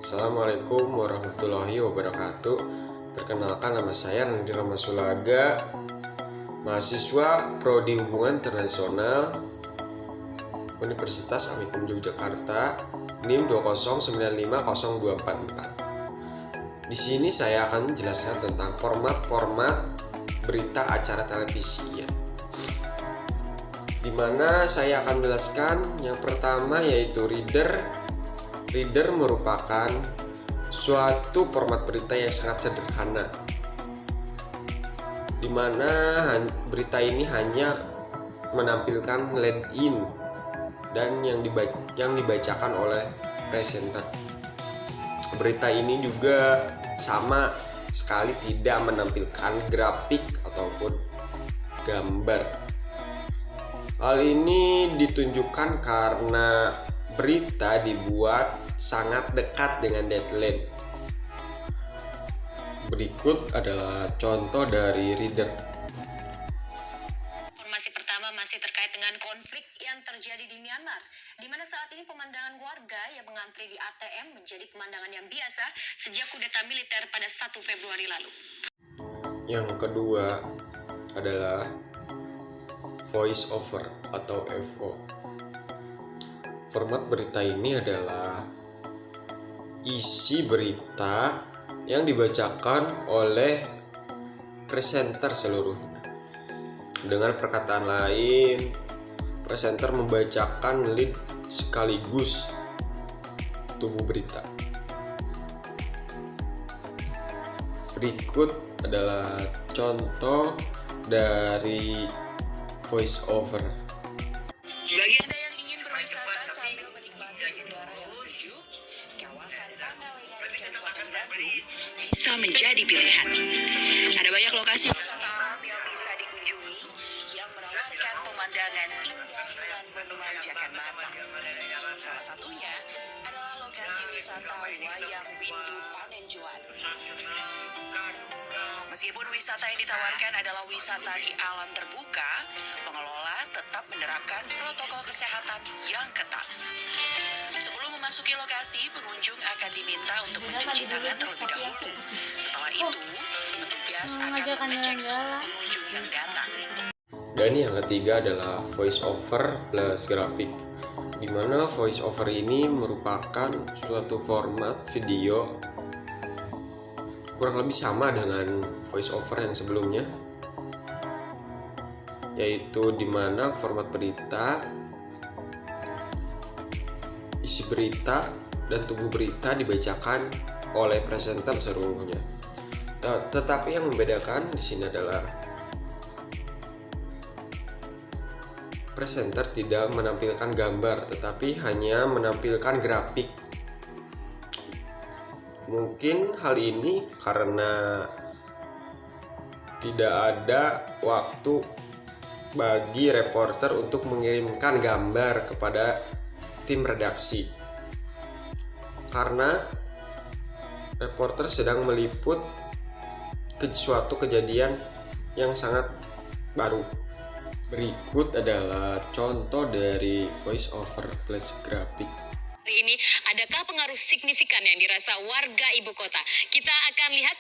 Assalamualaikum warahmatullahi wabarakatuh. Perkenalkan, nama saya Nandi Ramasulaga, mahasiswa Prodi Hubungan Internasional Universitas Amikum Yogyakarta, NIM 2095024. Di sini saya akan menjelaskan tentang format-format berita acara televisi, dimana saya akan menjelaskan yang pertama yaitu reader. Reader merupakan suatu format berita yang sangat sederhana, dimana berita ini hanya menampilkan lead in dan yang dibacakan oleh presenter. Berita ini juga sama sekali tidak menampilkan grafik ataupun gambar. Hal ini ditunjukkan karena berita dibuat sangat dekat dengan deadline. Berikut adalah contoh dari reader. Informasi pertama masih terkait dengan konflik yang terjadi di Myanmar, di mana saat ini pemandangan warga yang mengantri di ATM menjadi pemandangan yang biasa sejak kudeta militer pada 1 Februari lalu. Yang kedua adalah voice over atau VO. Format berita ini adalah isi berita yang dibacakan oleh presenter seluruhnya. Dengan perkataan lain, presenter membacakan lead sekaligus tubuh berita. Berikut adalah contoh dari voice over. Bagi Anda yang ingin berwisata sambil menikmati udara yang sejuk, kawasan Pangalengan Kabupaten Bandung bisa menjadi pilihan. Ada banyak lokasi wisata alam yang bisa dikunjungi yang menawarkan pemandangan indah dan memanjakan mata. Salah satunya adalah lokasi wisata Wayang Windu Panenjuan. Meskipun wisata yang ditawarkan adalah wisata di alam terbuka, pengelola tetap menerapkan protokol kesehatan yang ketat. Sebelum memasuki lokasi, pengunjung akan diminta untuk mencuci tangan terlebih dahulu. Setelah itu, petugas akan mengecek suhu pengunjung yang datang. Dan yang ketiga adalah voice over plus grafik, di mana voice over ini merupakan suatu format video kurang lebih sama dengan voice over yang sebelumnya, yaitu di mana format berita, isi berita, dan tubuh berita dibacakan oleh presenter seluruhnya. Tetapi yang membedakan di sini adalah presenter tidak menampilkan gambar, tetapi hanya menampilkan grafik. Mungkin hal ini karena tidak ada waktu bagi reporter untuk mengirimkan gambar kepada tim redaksi, karena reporter sedang meliput suatu kejadian yang sangat baru. Berikut adalah contoh dari voice over plus grafik. Hari ini, adakah pengaruh signifikan yang dirasa warga ibu kota? Kita akan lihat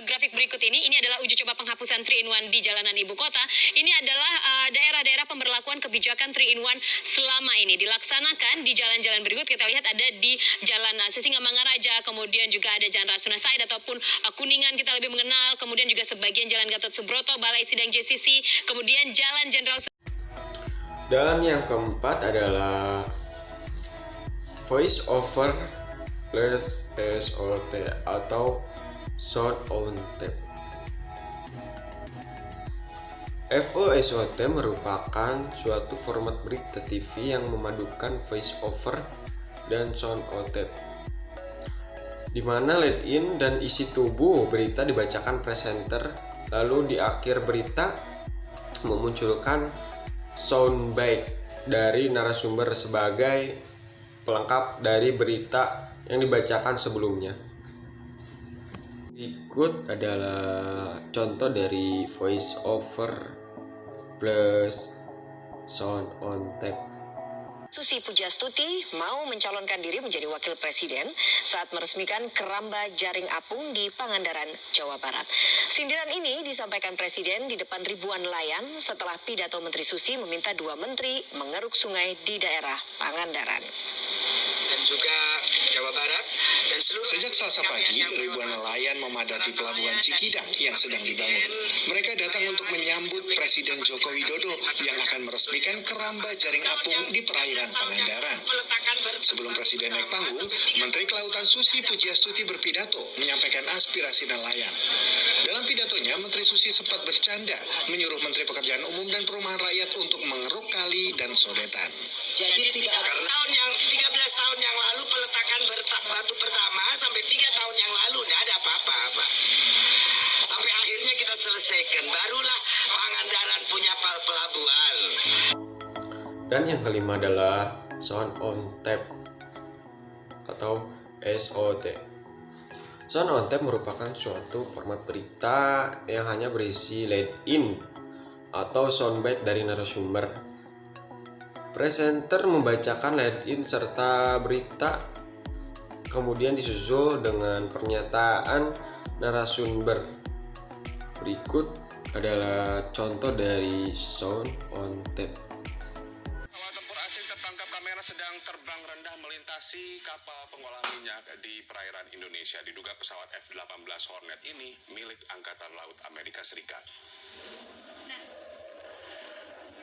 grafik berikut ini. Ini adalah uji coba penghapusan 3-in-1 di jalanan ibu kota. Ini adalah daerah-daerah pemberlakuan kebijakan 3-in-1 selama ini dilaksanakan di jalan-jalan berikut. Kita lihat ada di Jalan Sisingamangaraja, kemudian juga ada Jalan Rasuna Said ataupun Kuningan kita lebih mengenal, kemudian juga sebagian Jalan Gatot Subroto, Balai Sidang JCC, kemudian Jalan Jenderal. Dan yang keempat adalah voice over plus SOT atau sound on tape. VOSOT merupakan suatu format berita TV yang memadukan voice over dan sound on tape, di mana lead in dan isi tubuh berita dibacakan presenter, lalu di akhir berita memunculkan soundbite dari narasumber sebagai pelengkap dari berita yang dibacakan sebelumnya. Berikut adalah contoh dari voice over plus sound on tape. Susi Pujastuti mau mencalonkan diri menjadi wakil presiden saat meresmikan keramba jaring apung di Pangandaran, Jawa Barat. Sindiran ini disampaikan presiden di depan ribuan nelayan setelah pidato Menteri Susi meminta 2 menteri mengeruk sungai di daerah Pangandaran. Dan juga Jawa Barat dan seluruh. Sejak Selasa pagi, ribuan nelayan memadati pelabuhan Cikidang yang sedang dibangun. Mereka datang untuk menyambut Presiden Joko Widodo yang akan meresmikan keramba jaring apung di perairan Pangandaran. Sebelum Presiden naik panggung, Menteri Kelautan Susi Pujiastuti berpidato menyampaikan aspirasi nelayan. Dalam pidatonya, Menteri Susi sempat bercanda menyuruh Menteri Pekerjaan Umum dan Perumahan Rakyat untuk mengeruk kali dan sodetan. Jadi tidak karena tahun 13 tahun yang lalu peletakan batu pertama sampai 3 tahun yang lalu tidak ada apa-apa. Sampai akhirnya kita selesaikan, barulah Pangandaran punya pelabuhan. Dan yang kelima adalah Sound on Tape atau SOT. Sound on Tape merupakan suatu format berita yang hanya berisi lead-in atau soundbite dari narasumber. Presenter membacakan lead-in serta berita, kemudian disusul dengan pernyataan narasumber. Berikut adalah contoh dari Sound on Tape. Pesawat tempur asing tertangkap kamera sedang terbang rendah melintasi kapal pengolah minyak di perairan Indonesia. Diduga pesawat F-18 Hornet ini milik Angkatan Laut Amerika Serikat.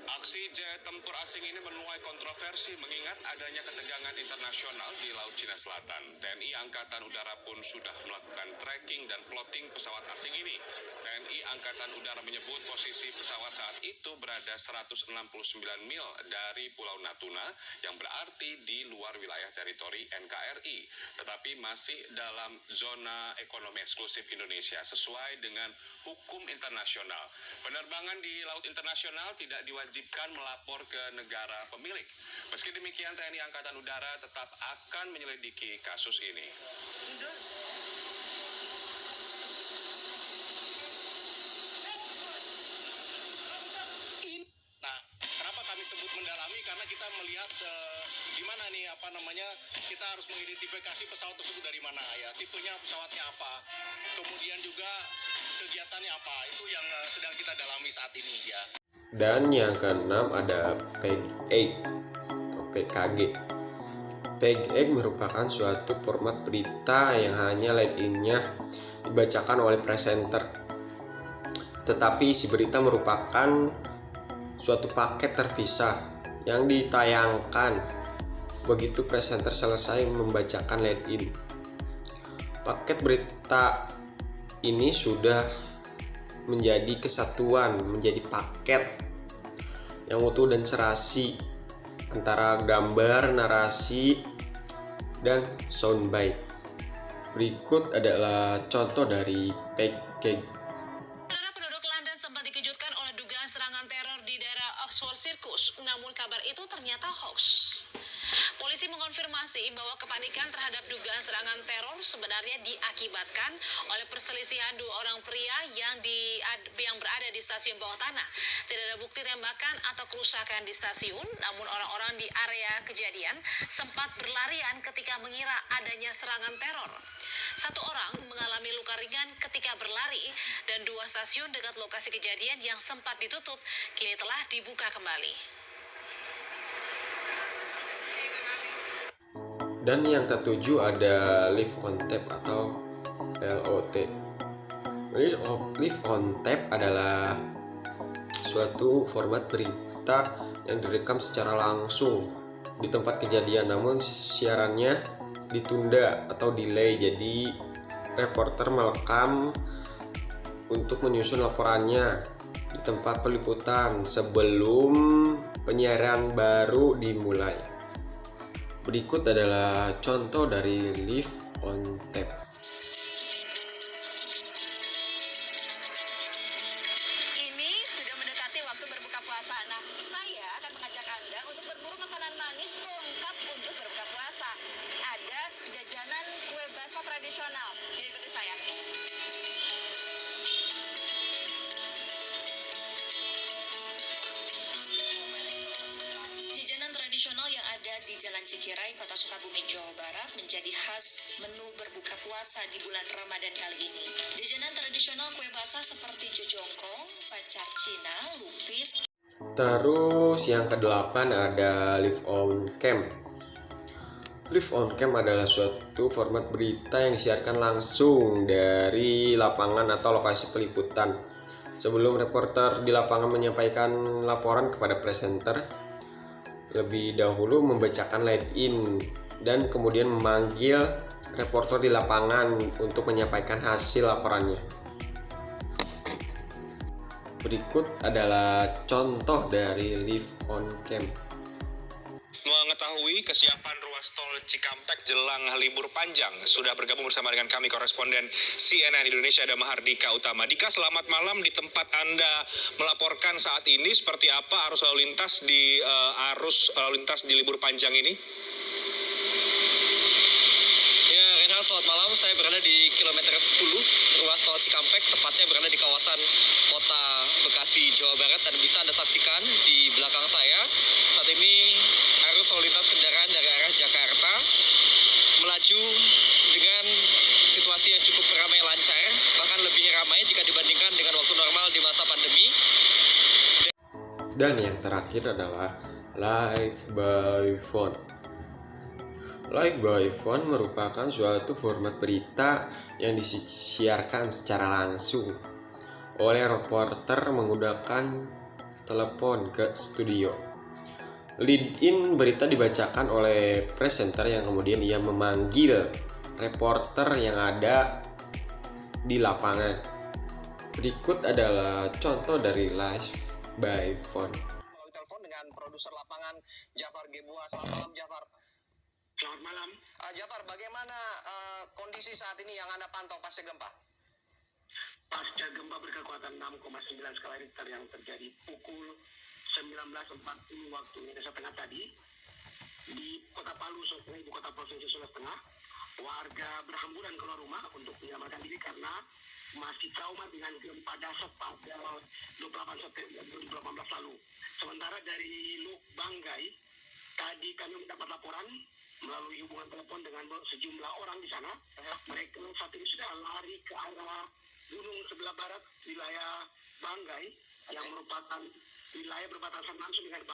Aksi jet tempur asing ini menuai kontroversi mengingat adanya ketegangan internasional di Laut Cina Selatan. TNI Angkatan Udara pun sudah melakukan tracking dan plotting pesawat asing ini. TNI Angkatan Udara menyebut posisi pesawat saat itu berada 169 mil dari Pulau Natuna yang berarti di luar wilayah teritori NKRI, tetapi masih dalam zona ekonomi eksklusif Indonesia sesuai dengan hukum internasional. Penerbangan di laut internasional tidak diwajibkan melapor ke negara pemilik. Meski demikian, TNI Angkatan Udara tetap akan menyelidiki kasus ini. Nah, kenapa kami sebut mendalami? Karena kita melihat di mana nih kita harus mengidentifikasi pesawat tersebut dari mana ya, tipenya pesawatnya apa, kemudian juga kegiatannya apa, itu yang sedang kita dalami saat ini ya. Dan yang keenam ada PEG 8 atau PKG. PEG 8 merupakan suatu format berita yang hanya lead-in-nya dibacakan oleh presenter. Tetapi isi berita merupakan suatu paket terpisah yang ditayangkan begitu presenter selesai membacakan lead-in. Paket berita ini sudah menjadi kesatuan, menjadi paket yang utuh dan serasi antara gambar, narasi, dan soundbite. Berikut adalah contoh dari PEG. Saudara, penduduk London sempat dikejutkan oleh dugaan serangan teror di daerah Oxford Circus, namun kabar itu ternyata hoax. Polisi mengonfirmasi bahwa kepanikan terhadap dugaan serangan teror sebenarnya diakibatkan oleh perselisihan 2 orang pria yang berada di stasiun bawah tanah. Tidak ada bukti tembakan atau kerusakan di stasiun, namun orang-orang di area kejadian sempat berlarian ketika mengira adanya serangan teror. 1 orang mengalami luka ringan ketika berlari dan 2 stasiun dekat lokasi kejadian yang sempat ditutup kini telah dibuka kembali. Dan yang ketujuh ada Live on Tape atau LOT. Live on Tape adalah suatu format berita yang direkam secara langsung di tempat kejadian, namun siarannya ditunda atau delay. Jadi reporter merekam untuk menyusun laporannya di tempat peliputan sebelum penyiaran baru dimulai. Berikut adalah contoh dari Live on Tape. Ini sudah mendekati waktu berbuka puasa. Nah, saya akan mengajak Anda untuk berburu makanan manis lengkap untuk berbuka puasa. Ada jajanan kue basah tradisional. Jadi ikuti saya. Jajanan tradisional yang ada menu berbuka puasa di bulan Ramadan kali ini. Jajanan tradisional kue basah seperti jojongkong, pacar Cina, lupis. Terus yang ke-8 ada Live on Cam. Live on Cam adalah suatu format berita yang disiarkan langsung dari lapangan atau lokasi peliputan. Sebelum reporter di lapangan menyampaikan laporan kepada presenter, lebih dahulu membacakan lead-in dan kemudian memanggil reporter di lapangan untuk menyampaikan hasil laporannya. Berikut adalah contoh dari Live on Cam. Mengetahui kesiapan ruas tol Cikampek jelang libur panjang, sudah bergabung bersama dengan kami koresponden CNN Indonesia ada Mahardika Utama. Dika, selamat malam. Di tempat Anda melaporkan saat ini, seperti apa arus lalu lintas di libur panjang ini? Ya, Renhard, selamat malam. Saya berada di kilometer 10 ruas tol Cikampek, tepatnya berada di kawasan Kota Bekasi, Jawa Barat, dan bisa Anda saksikan di belakang saya saat ini arus lalu lintas kendaraan dari arah Jakarta melaju dengan situasi yang cukup ramai lancar, bahkan lebih ramai jika dibandingkan dengan waktu normal di masa pandemi. Dan yang terakhir adalah Live by Phone. Live by Phone merupakan suatu format berita yang disiarkan secara langsung oleh reporter menggunakan telepon ke studio. Lead-in berita dibacakan oleh presenter yang kemudian ia memanggil reporter yang ada di lapangan. Berikut adalah contoh dari Live by Phone. Melalui telepon dengan produser lapangan Jafar Gebuah. Selamat malam, Jafar. Selamat malam. Jafar, bagaimana kondisi saat ini yang Anda pantau pasca gempa? Pasca gempa berkekuatan 6,9 skala Richter yang terjadi pukul 19.40 waktu Indonesia Tengah tadi di Kota Palu, ibu kota provinsi Sulawesi Tengah, warga berhamburan keluar rumah untuk menyelamatkan diri karena masih trauma dengan gempa dahsyat pada 28 September 2018 lalu. Sementara dari Luk Banggai, tadi kami mendapat laporan melalui hubungan telepon dengan sejumlah orang di sana. Mereka saat ini sudah lari ke arah gunung sebelah barat wilayah Banggai yang merupakan wilayah berbatasan langsung dengan